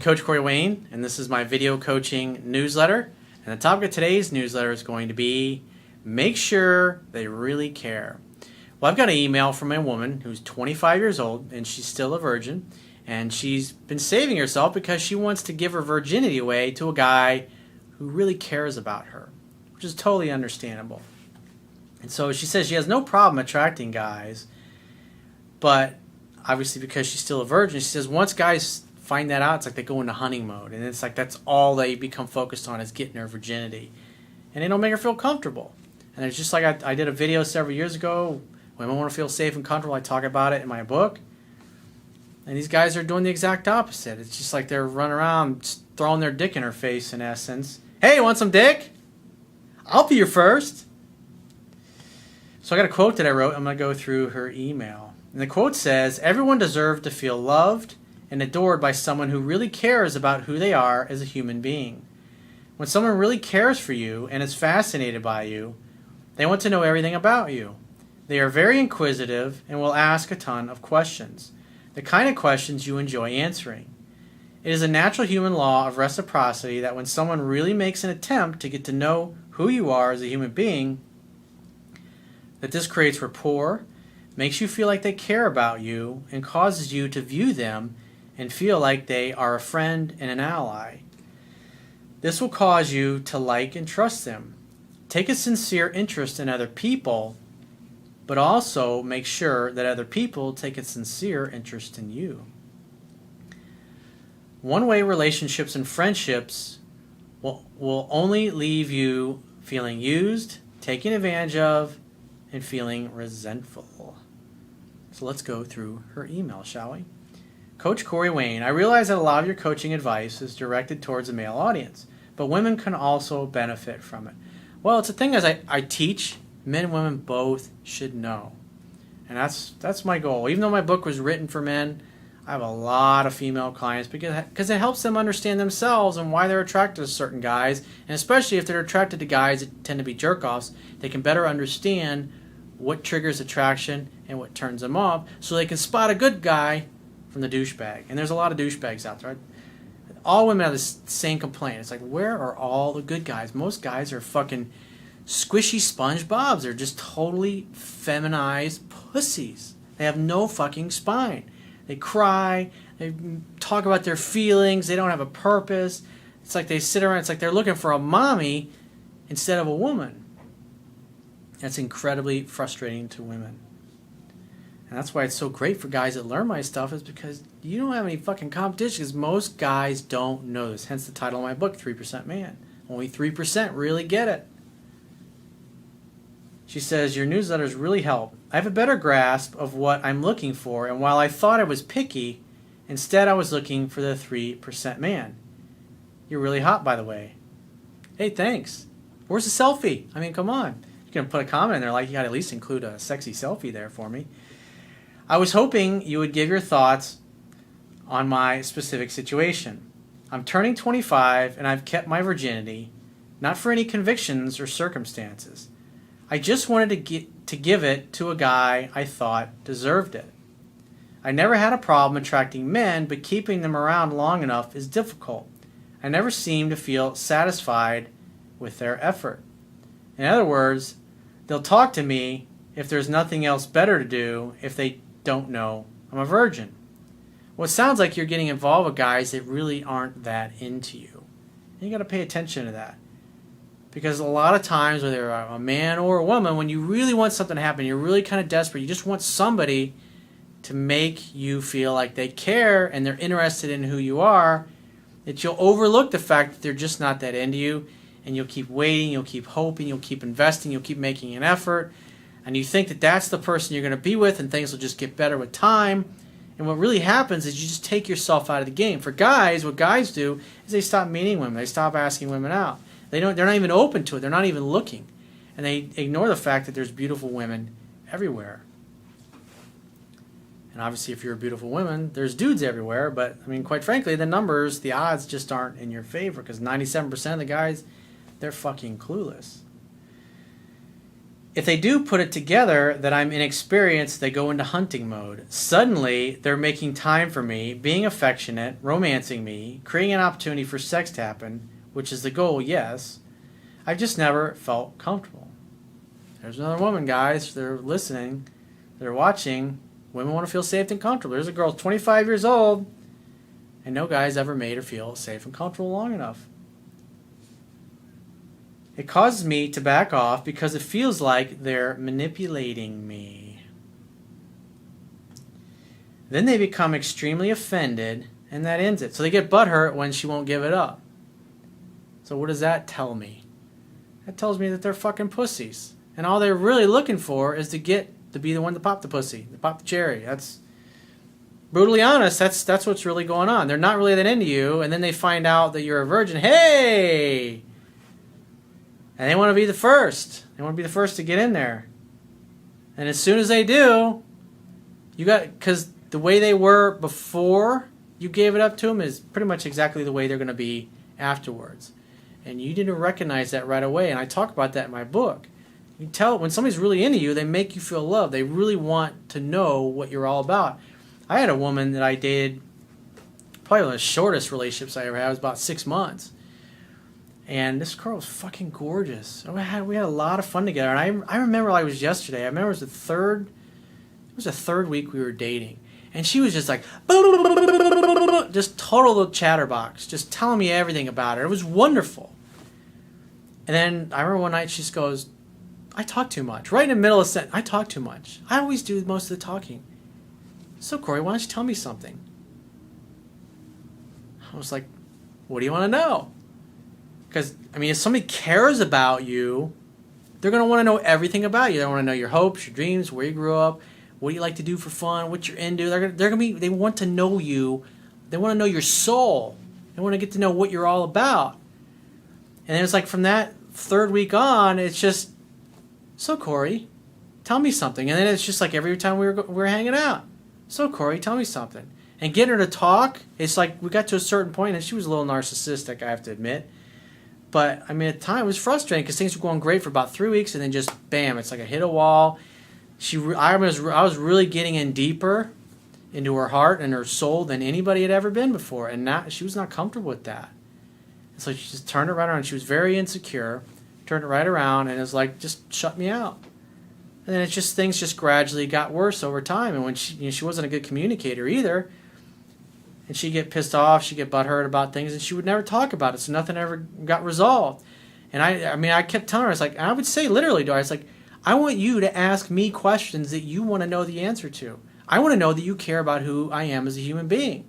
Coach Corey Wayne, and this is my video coaching newsletter. And the topic of today's newsletter is going to be, make sure they really care. Well, I've got an email from a woman who's 25 years old, and she's still a virgin, and she's been saving herself because she wants to give her virginity away to a guy who really cares about her, which is totally understandable. And so she says she has no problem attracting guys, but obviously because she's still a virgin, she says once guys find that out, it's like they go into hunting mode, and it's like that's all they become focused on is getting her virginity, and they don't make her feel comfortable. And it's just like I did a video several years ago, women want to feel safe and comfortable. I talk about it in my book, and these guys are doing the exact opposite. It's just like they're running around throwing their dick in her face, in essence. Hey, want some dick? I'll be your first. So I got a quote that I wrote. I'm going to go through her email, and the quote says, everyone deserves to feel loved and adored by someone who really cares about who they are as a human being. When someone really cares for you and is fascinated by you, they want to know everything about you. They are very inquisitive and will ask a ton of questions, the kind of questions you enjoy answering. It is a natural human law of reciprocity that when someone really makes an attempt to get to know who you are as a human being, that this creates rapport, makes you feel like they care about you, and causes you to view them and feel like they are a friend and an ally. This will cause you to like and trust them. Take a sincere interest in other people, but also make sure that other people take a sincere interest in you. One-way relationships and friendships will only leave you feeling used, taken advantage of, and feeling resentful. So let's go through her email, shall we? Coach Corey Wayne, I realize that a lot of your coaching advice is directed towards a male audience, but women can also benefit from it. Well, it's the thing is I teach, men and women both should know. And that's my goal. Even though my book was written for men, I have a lot of female clients because it helps them understand themselves and why they're attracted to certain guys, and especially if they're attracted to guys that tend to be jerk-offs, they can better understand what triggers attraction and what turns them off, so they can spot a good guy from the douchebag. And there's a lot of douchebags out there. All women have the same complaint. It's like, where are all the good guys? Most guys are fucking squishy SpongeBobs. They're just totally feminized pussies. They have no fucking spine. They cry. They talk about their feelings. They don't have a purpose. It's like they sit around. It's like they're looking for a mommy instead of a woman. That's incredibly frustrating to women. And that's why it's so great for guys that learn my stuff, is because you don't have any fucking competition, because most guys don't know this. Hence the title of my book, 3% Man. Only 3% really get it. She says, your newsletters really help. I have a better grasp of what I'm looking for, and while I thought I was picky, instead I was looking for the 3% man. You're really hot, by the way. Hey, thanks. Where's the selfie? I mean, come on. You can put a comment in there like you got to at least include a sexy selfie there for me. I was hoping you would give your thoughts on my specific situation. I'm turning 25 and I've kept my virginity, not for any convictions or circumstances. I just wanted to give it to a guy I thought deserved it. I never had a problem attracting men, but keeping them around long enough is difficult. I never seem to feel satisfied with their effort. In other words, they'll talk to me if there's nothing else better to do if they don't know I'm a virgin. Well, it sounds like you're getting involved with guys that really aren't that into you. And you got to pay attention to that. Because a lot of times, whether you're a man or a woman, when you really want something to happen, you're really kind of desperate, you just want somebody to make you feel like they care and they're interested in who you are, that you'll overlook the fact that they're just not that into you, and you'll keep waiting, you'll keep hoping, you'll keep investing, you'll keep making an effort, and you think that that's the person you're going to be with and things will just get better with time. And what really happens is you just take yourself out of the game. For guys, what guys do is they stop meeting women. They stop asking women out. They're not even open to it. They're not even looking. And they ignore the fact that there's beautiful women everywhere. And obviously if you're a beautiful woman, there's dudes everywhere. But, I mean, quite frankly, the numbers, the odds just aren't in your favor. Because 97% of the guys, they're fucking clueless. If they do put it together that I'm inexperienced, they go into hunting mode. Suddenly, they're making time for me, being affectionate, romancing me, creating an opportunity for sex to happen, which is the goal, yes. I've just never felt comfortable. There's another woman, guys. They're listening. They're watching. Women want to feel safe and comfortable. There's a girl 25 years old, and no guy's ever made her feel safe and comfortable long enough. It causes me to back off because it feels like they're manipulating me. Then they become extremely offended, and that ends it. So they get butthurt when she won't give it up. So what does that tell me? That tells me that they're fucking pussies. And all they're really looking for is to be the one to pop the pussy, to pop the cherry. That's brutally honest. That's what's really going on. They're not really that into you, and then they find out that you're a virgin. Hey! And they want to be the first. They want to be the first to get in there. And as soon as they do, because the way they were before you gave it up to them is pretty much exactly the way they're going to be afterwards. And you didn't recognize that right away. And I talk about that in my book. You can tell when somebody's really into you, they make you feel loved. They really want to know what you're all about. I had a woman that I dated, probably one of the shortest relationships I ever had. It was about 6 months. And this girl was fucking gorgeous. We had a lot of fun together. And I remember like it was yesterday. I remember it was the third week we were dating. And she was just like, just total little chatterbox, just telling me everything about her. It was wonderful. And then I remember one night she just goes, I talk too much. Right in the middle of the sentence, I talk too much. I always do most of the talking. So Corey, why don't you tell me something? I was like, what do you want to know? Because, I mean, if somebody cares about you, they're going to want to know everything about you. They want to know your hopes, your dreams, where you grew up, what you like to do for fun, what you're into. They want to know you. They want to know your soul. They want to get to know what you're all about. And it's like from that third week on, it's just, so Corey, tell me something. And then it's just like every time we were hanging out. So Corey, tell me something. And getting her to talk, it's like we got to a certain point, and she was a little narcissistic, I have to admit. But, I mean, at the time, it was frustrating because things were going great for about 3 weeks, and then just, bam, it's like I hit a wall. I was really getting in deeper into her heart and her soul than anybody had ever been before, and she was not comfortable with that. And so she just turned it right around. She was very insecure, turned it right around, and it was like, just shut me out. And then things just gradually got worse over time, and when she wasn't a good communicator either. And she'd get pissed off, she'd get butthurt about things, and she would never talk about it, so nothing ever got resolved. And I kept telling her, I would say literally to her, I want you to ask me questions that you want to know the answer to. I want to know that you care about who I am as a human being.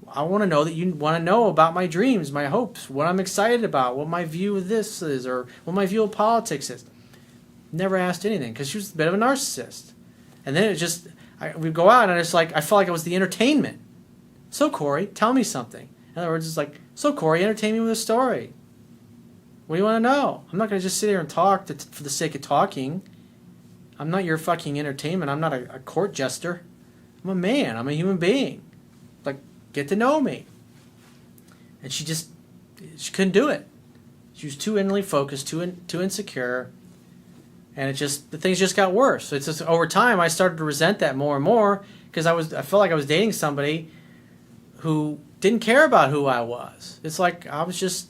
I want to know that you want to know about my dreams, my hopes, what I'm excited about, what my view of this is, or what my view of politics is. Never asked anything, because she was a bit of a narcissist. And then we'd go out, and it's like, I felt like it was the entertainment. So Corey, tell me something. In other words, it's like, so Corey, entertain me with a story. What do you want to know? I'm not going to just sit here and talk for the sake of talking. I'm not your fucking entertainment. I'm not a court jester. I'm a man. I'm a human being. Like, get to know me. And she couldn't do it. She was too inwardly focused, too insecure. And the things just got worse. So it's just, over time, I started to resent that more and more because I felt like I was dating somebody who didn't care about who I was. It's like I was just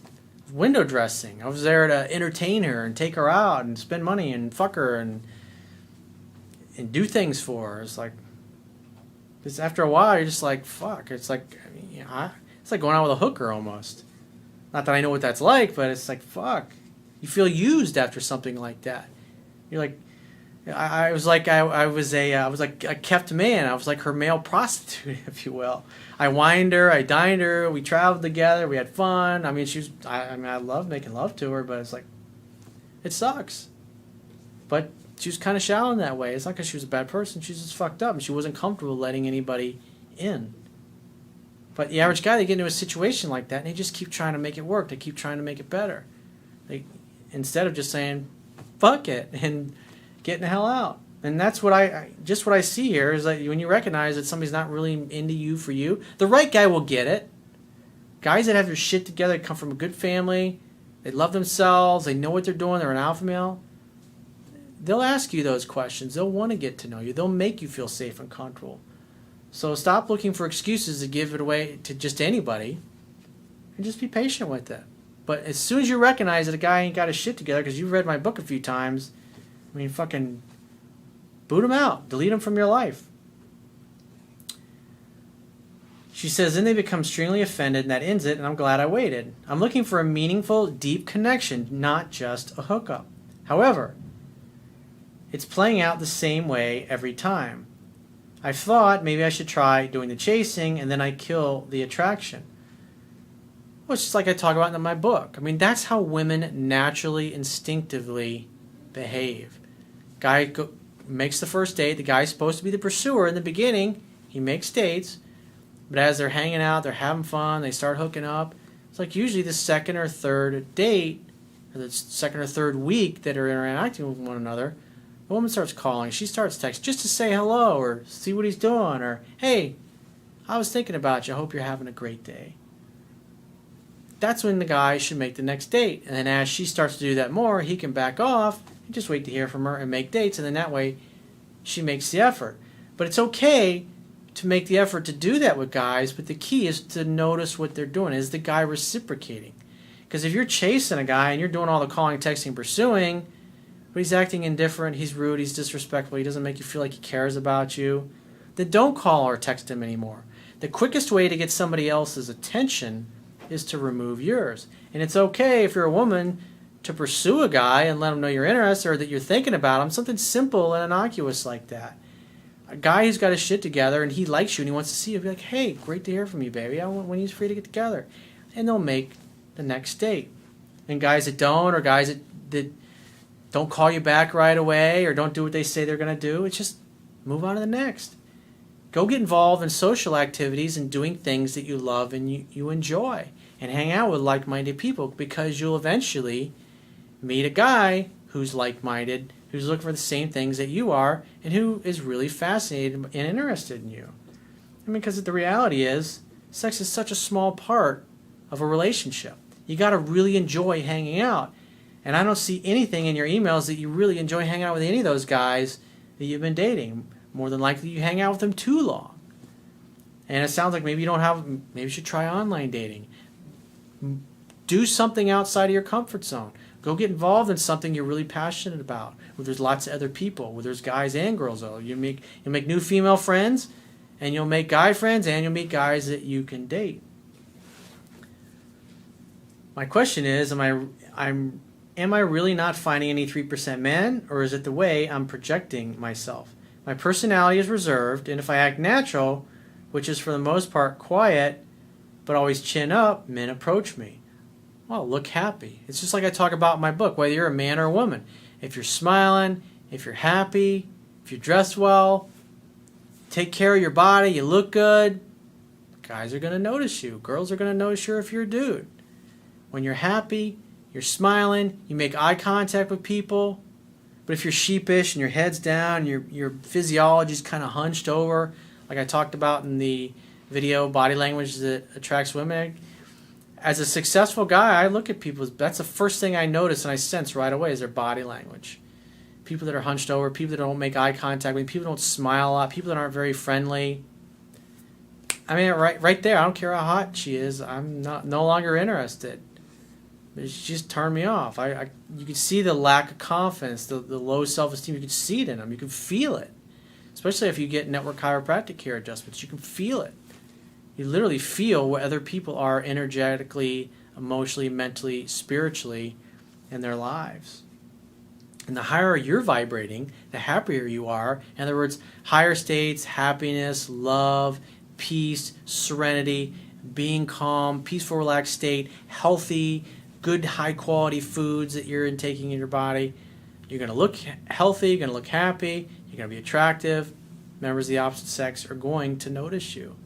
window dressing. I was there to entertain her and take her out and spend money and fuck her and do things for her. It's like, because after a while you're just like, fuck. It's like, it's like going out with a hooker almost. Not that I know what that's like, but it's like, fuck. You feel used after something like that. You're like, I was like a kept man. I was like her male prostitute, if you will. I wined her, I dined her, we traveled together, we had fun. I mean, I love making love to her, but it's like, it sucks. But she was kind of shallow in that way. It's not because she was a bad person. She's just fucked up, and she wasn't comfortable letting anybody in. But the average guy, they get into a situation like that, and they just keep trying to make it work. They keep trying to make it better. Instead of just saying, fuck it, and getting the hell out. And that's what I see here is that when you recognize that somebody's not really into you for you, the right guy will get it. Guys that have their shit together, come from a good family, they love themselves, they know what they're doing, they're an alpha male, they'll ask you those questions. They'll want to get to know you. They'll make you feel safe and comfortable. So stop looking for excuses to give it away to just anybody, and just be patient with it. But as soon as you recognize that a guy ain't got his shit together, because you've read my book a few times, I mean, fucking boot him out. Delete him from your life. She says, then they become extremely offended, and that ends it, and I'm glad I waited. I'm looking for a meaningful, deep connection, not just a hookup. However, it's playing out the same way every time. I thought maybe I should try doing the chasing, and then I kill the attraction. Well, it's just like I talk about in my book. I mean, that's how women naturally, instinctively behave. Guy makes the first date. The guy's supposed to be the pursuer in the beginning. He makes dates. But as they're hanging out, they're having fun, they start hooking up. It's like usually the second or third date, or the second or third week that are interacting with one another, the woman starts calling. She starts texting just to say hello or see what he's doing, or, hey, I was thinking about you. I hope you're having a great day. That's when the guy should make the next date. And then as she starts to do that more, he can back off and just wait to hear from her and make dates. And then that way she makes the effort. But it's okay to make the effort to do that with guys, but the key is to notice what they're doing. Is the guy reciprocating? Because if you're chasing a guy and you're doing all the calling, texting, pursuing, but he's acting indifferent, he's rude, he's disrespectful, he doesn't make you feel like he cares about you, then don't call or text him anymore. The quickest way to get somebody else's attention is to remove yours. And it's okay if you're a woman to pursue a guy and let him know you're interested or that you're thinking about him, something simple and innocuous like that. A guy who's got his shit together and he likes you and he wants to see you, be like, hey, great to hear from you, baby. I want when he's free to get together. And they'll make the next date. And guys that don't, or guys that don't call you back right away or don't do what they say they're going to do, it's just move on to the next. Go get involved in social activities and doing things that you love and you enjoy. And hang out with like-minded people, because you'll eventually meet a guy who's like-minded, who's looking for the same things that you are, and who is really fascinated and interested in you. I mean, because the reality is, sex is such a small part of a relationship. You got to really enjoy hanging out. And I don't see anything in your emails that you really enjoy hanging out with any of those guys that you've been dating. More than likely, you hang out with them too long. And it sounds like maybe maybe you should try online dating. Do something outside of your comfort zone. Go get involved in something you're really passionate about, where there's lots of other people, where there's guys and girls. You'll make new female friends, and you'll make guy friends, and you'll meet guys that you can date. My question is, am I really not finding any 3% men, or is it the way I'm projecting myself? My personality is reserved, and if I act natural, which is for the most part quiet, but always chin up, men approach me. Well, look happy. It's just like I talk about in my book, whether you're a man or a woman. If you're smiling, if you're happy, if you dress well, take care of your body, you look good, guys are going to notice you. Girls are going to notice you if you're a dude. When you're happy, you're smiling, you make eye contact with people. But if you're sheepish and your head's down, your physiology's kind of hunched over, like I talked about in the video, Body Language That Attracts Women. As a successful guy, I look at people, that's the first thing I notice and I sense right away is their body language. People that are hunched over, people that don't make eye contact with me, people that don't smile a lot, people that aren't very friendly. I mean, right there, I don't care how hot she is, I'm no longer interested. She just turned me off. You can see the lack of confidence, the low self-esteem. You can see it in them. You can feel it. Especially if you get network chiropractic care adjustments. You can feel it. You literally feel where other people are energetically, emotionally, mentally, spiritually in their lives. And the higher you're vibrating, the happier you are. In other words, higher states, happiness, love, peace, serenity, being calm, peaceful, relaxed state, healthy, good, high-quality foods that you're intaking in your body. You're going to look healthy, you're going to look happy, you're going to be attractive. Members of the opposite sex are going to notice you.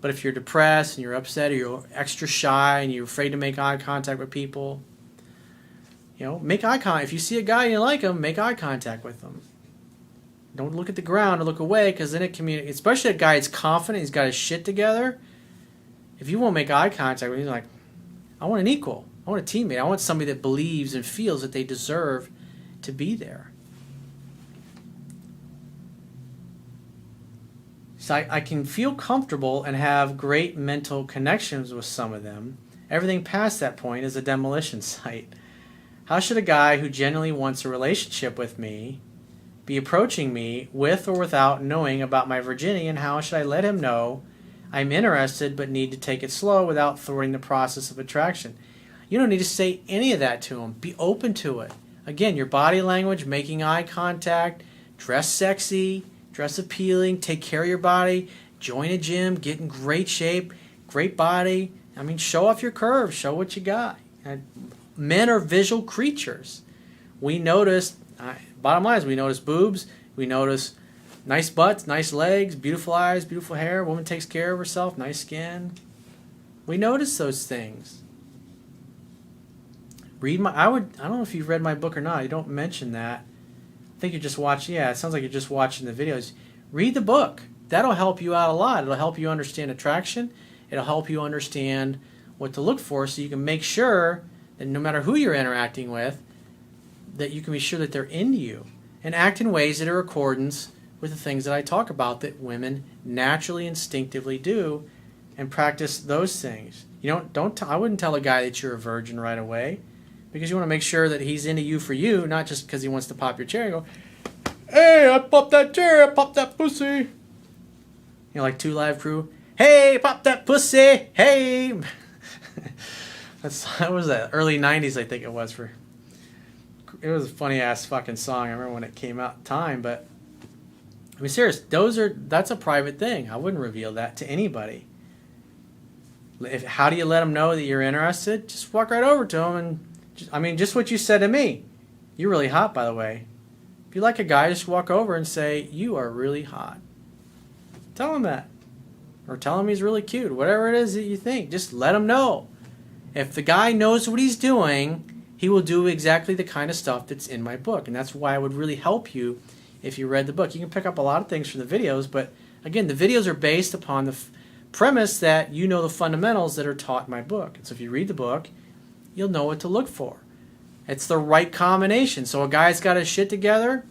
But if you're depressed and you're upset or you're extra shy and you're afraid to make eye contact with people, make eye contact. If you see a guy and you like him, make eye contact with him. Don't look at the ground or look away, because then it communicates. Especially a guy that's confident, he's got his shit together. If you won't make eye contact with him, he's like, I want an equal. I want a teammate. I want somebody that believes and feels that they deserve to be there. So I can feel comfortable and have great mental connections with some of them. Everything past that point is a demolition site. How should a guy who genuinely wants a relationship with me be approaching me with or without knowing about my virginity, and how should I let him know I'm interested but need to take it slow without thwarting the process of attraction? You don't need to say any of that to him. Be open to it. Again, your body language, making eye contact, dress sexy, dress appealing, take care of your body, join a gym, get in great shape, great body. I mean, show off your curves, show what you got. Men are visual creatures. We notice, bottom line is we notice boobs, we notice nice butts, nice legs, beautiful eyes, beautiful hair. Woman takes care of herself, nice skin. We notice those things. I don't know if you've read my book or not. You don't mention that. I think you're just watching. Yeah, it sounds like you're just watching the videos. Read the book. That'll help you out a lot. It'll help you understand attraction. It'll help you understand what to look for, so you can make sure that no matter who you're interacting with, that you can be sure that they're into you and act in ways that are in accordance with the things that I talk about that women naturally, instinctively do, and practice those things. I wouldn't tell a guy that you're a virgin right away, because you want to make sure that he's into you for you, not just because he wants to pop your chair and go, "Hey, I popped that chair, I popped that pussy." You know, like 2 Live Crew, "Hey, pop that pussy, hey." That was that early 90s, I think it was. It was a funny ass fucking song. I remember when it came out time, but I mean, serious, that's a private thing. I wouldn't reveal that to anybody. How do you let them know that you're interested? Just walk right over to them and just what you said to me. You're really hot, by the way. If you like a guy, just walk over and say, "You are really hot." Tell him that. Or tell him he's really cute. Whatever it is that you think, just let him know. If the guy knows what he's doing, he will do exactly the kind of stuff that's in my book. And that's why it would really help you if you read the book. You can pick up a lot of things from the videos, but again, the videos are based upon the premise that you know the fundamentals that are taught in my book. And so if you read the book, you'll know what to look for. It's the right combination. So a guy's got his shit together,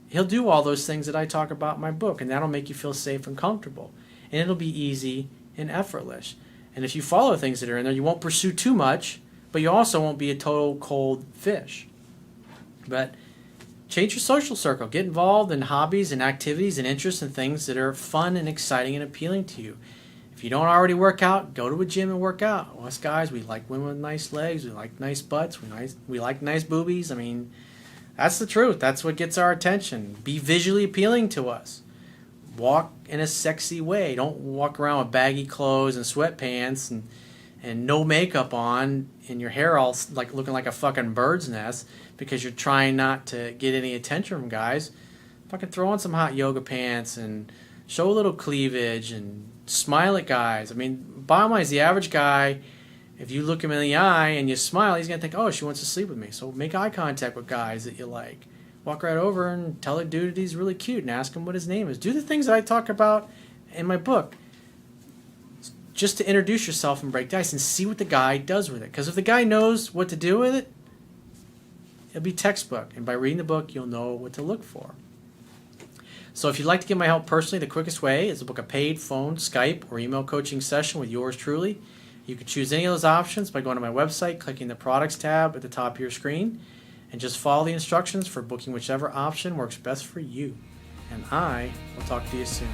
he'll do all those things that I talk about in my book, and that'll make you feel safe and comfortable. And it'll be easy and effortless. And if you follow things that are in there, you won't pursue too much, but you also won't be a total cold fish. But change your social circle. Get involved in hobbies and activities and interests and things that are fun and exciting and appealing to you. If you don't already work out, go to a gym and work out. Us guys, we like women with nice legs. We like nice butts. We like nice boobies. I mean, that's the truth. That's what gets our attention. Be visually appealing to us. Walk in a sexy way. Don't walk around with baggy clothes and sweatpants and no makeup on and your hair all like looking like a fucking bird's nest because you're trying not to get any attention from guys. Fucking throw on some hot yoga pants and show a little cleavage and smile at guys. I mean, bottom line is the average guy, if you look him in the eye and you smile, he's going to think, "Oh, she wants to sleep with me." So make eye contact with guys that you like. Walk right over and tell a dude that he's really cute and ask him what his name is. Do the things that I talk about in my book just to introduce yourself and break the ice and see what the guy does with it. Because if the guy knows what to do with it, it'll be textbook. And by reading the book, you'll know what to look for. So if you'd like to get my help personally, the quickest way is to book a paid phone, Skype, or email coaching session with yours truly. You can choose any of those options by going to my website, clicking the products tab at the top of your screen, and just follow the instructions for booking whichever option works best for you. And I will talk to you soon.